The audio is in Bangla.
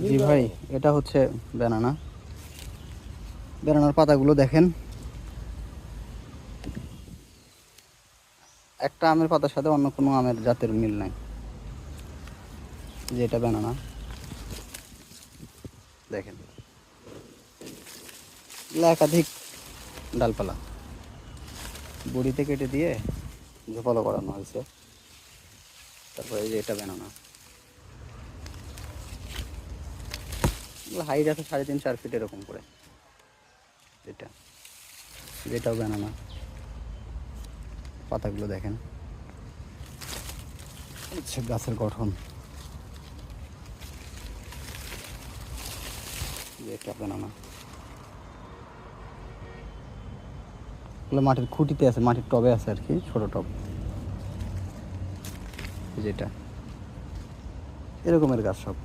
জি ভাই, এটা হচ্ছে ব্যানানা। ব্যানানার পাতাগুলো দেখেন, একটা আমের পাতার সাথে অন্য কোনো আমের জাতের মিল নাই। যে এটা ব্যানানা দেখেন, এগুলো একাধিক ডালপালা বড়িতে কেটে দিয়ে ঝোপালো করানো হয়েছে। তারপরে এই যে এটা ব্যানানা, এগুলো হাইট আছে 3.5-4 ফিট এরকম করে। এটা যেটাও ব্যানানা, পাতাগুলো দেখেন, হচ্ছে গাছের গঠন। যে এটা ব্যানানা, এগুলো মাটির খুঁটিতে আছে, মাটির টবে আছে আর কি, ছোট টব। যেটা এরকমের গাছ সব।